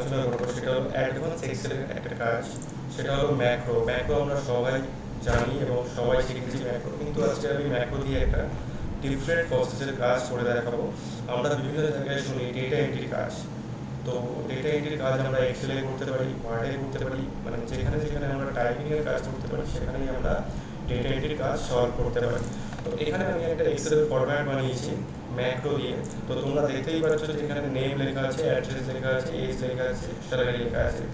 আলোচনা করবো সেটা হলো অ্যাডভান্স এক্সেলের একটা কাজ, সেটা হলো ম্যাক্রো। ম্যাক্রো আমরা সবাই জানি এবং সবাই শিখেছি ম্যাক্রো, কিন্তু আজকে আমি ম্যাক্রো দিয়ে একটা ডিফারেন্ট প্রসেসের কাজ করে দেখাবো। আমরা বিভিন্ন জায়গায় শুনি ডেটা এন্ট্রির কাজ, তো ডেটা এন্ট্রির কাজ আমরা এক্সেলে করতে পারি, ওয়ার্ডে করতে পারি, মানে যেখানে যেখানে আমরা টাইপিংয়ের কাজ করতে পারি সেখানেই আমরা ডেটা এন্ট্রির কাজ সলভ করতে পারি। তো এখানে আমি একটা এক্সেলের ফরম্যাট বানিয়েছি ম্যাক্রো দিয়ে। তো তোমরা দেখতেই পাচ্ছ যে এখানে নেম লেখা আছে, অ্যাড্রেস লেখা আছে, এজ লেখা আছে, স্যালারি লেখা আছে,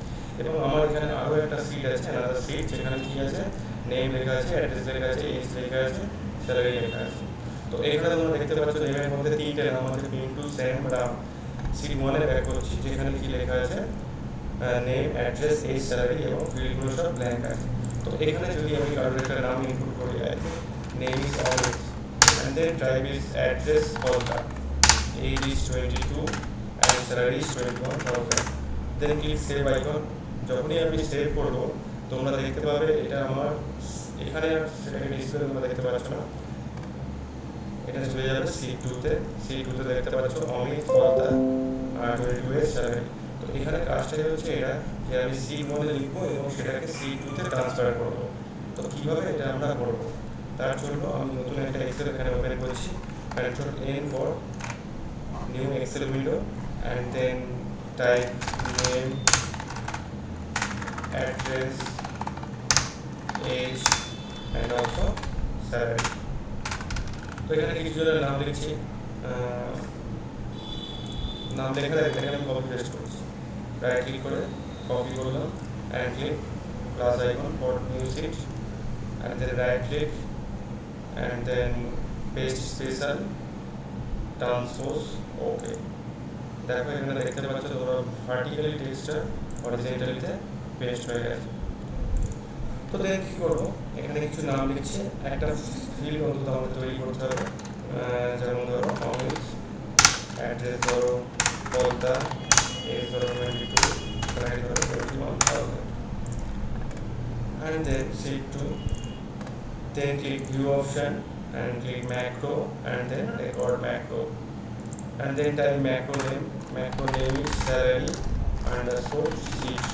এবং আমার এখানে আরও একটা সিট আছে, আলাদা সিট, যেখানে কি আছে, নেম লেখা আছে, অ্যাড্রেস লেখা আছে, এজ লেখা আছে, স্যালারি লেখা আছে। তো এখানে তোমরা দেখতে পাচ্ছ নেমের মধ্যে তিনটে নাম আছে, পিন্টু, স্যাম, রাম। সিট ওয়ানে ব্যাক করছি, যেখানে কি লেখা আছে, নেম, অ্যাড্রেস, এজ, স্যালারি, এবং ফিল্ডগুলো সব ব্ল্যাঙ্ক আছে। তো এখানে যদি আমি কারোর একটা নাম ইনপুট করি, name is Amit, and then type is address Kolkata, age is 22 and salary is 21,000, then click save icon। যখনই আমি সেভ করব তোমরা দেখতে পাবে এটা আমার এখানে সেটাকে ডিসপ্লে তোমরা দেখতে পাচ্ছ না, এটা চলে যাবে C2 তে। C2 তে দেখতে পাচ্ছ অমিত কলকাতা আর 22 এর স্যালারি। তো এখানে কাজটা হচ্ছে এটা যে আমি C1 এ লিখবো এবং সেটাকে C2 তে ট্রান্সফার করব। তো কিভাবে এটা আমরা করব, তার জন্য আমি নতুন একটা এক্সেল এখানে ওপেন করছি, Ctrl+N for new Excel window, and then type name, address, age, and also salary। তো এখানে কিছু জনের নাম লিখছি, নাম লেখা এখানে আমি কপি পেস্ট করছি, রাইট ক্লিক করে কপি করলাম and click plus icon for new sheet, and then right click and then paste special transpose, okay। দেখো এখানে দেখতে পাচ্ছ তোমরা ভার্টিক্যালি টেক্সটটা হরিজন্টালিতে পেস্ট হয়ে গেছে। তো দেন কি করবো, এখানে কিছু নাম লিখছে, একটা ফিল্ড অন্তত আমাদের তৈরি করতে হবে, যেমন ধরো অমিত, অ্যাড্রেস ধরো কলকাতা, এজ ধরো 22, স্যালারি ধরো 21,000, and then sheet 2, then click view option and click macro and then record macro, and then type macro name is salary underscore sheet,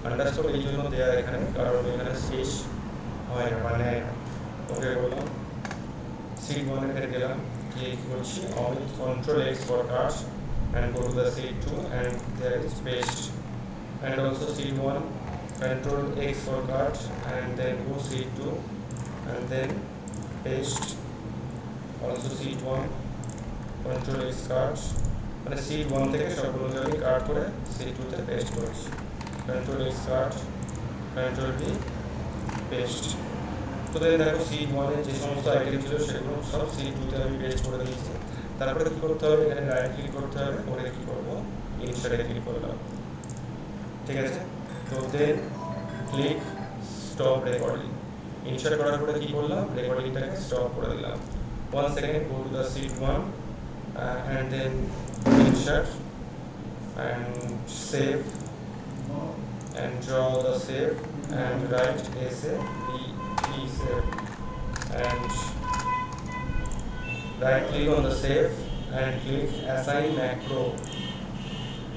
underscore এই জন্য দেওয়া এখানে কারণ এখানে শেষ হয় না, মানে ওকে বললাম sheet 1 এ গেলাম, ক্লিক করছি Amit, Ctrl+X for cards and go to the sheet 2 and there is paste, and also sheet 1 Ctrl+X for cards and then go sheet 2 and then paste, also sheet 1 Ctrl+X cards, মানে sheet 1 থেকে সবগুলোকে আমি কাট করে sheet 2 তে paste করছি, Ctrl+X কাট, Ctrl+V paste. তো দেখো sheet 1 এর যে সমস্ত আইটেম ছিল সেগুলো সব sheet 2 তে আমি পেস্ট করে দিয়েছি। তারপরে কি করতে হবে, এখানে রাইট ক্লিক করতে হবে, করে কি করব, ইনসার্টে ক্লিক করলাম, ঠিক আছে। তো দেন ক্লিক স্টপ রেকর্ডিং, ইনসার্ট করার পরে কি করলাম, রেকর্ডিংটাকে স্টপ করে দিলাম। 1 second, go to the sheet 1 and then insert and save and draw the save and write save and right click on the save and click assign macro,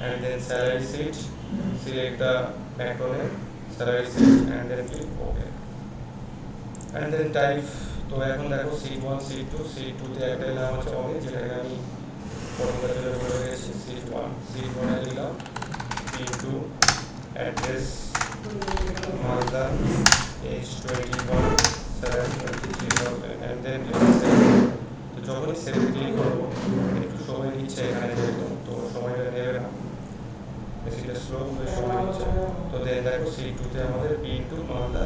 and then salary sheet, select the macro name salary sheet and then click OK, and then type। তো এখন দেখো sheet 1 sheet 2 sheet 2 তে একটা নাম আছে অমিত, যেটাকে আমি formula দিয়ে বলে রেখেছি sheet 1 এ লিখলাম p2, address Malda, age 21, salary 23,000, and then click save। তো যখনই সেভ ক্লিক করবো একটু সময় নিচ্ছে এখানে, যেহেতু তো সময়টা নেবে না, বেশিটা স্লো হয়ে সময় নিচ্ছে। তো দেন দেখো sheet 2 তে আমাদের p2 মালদা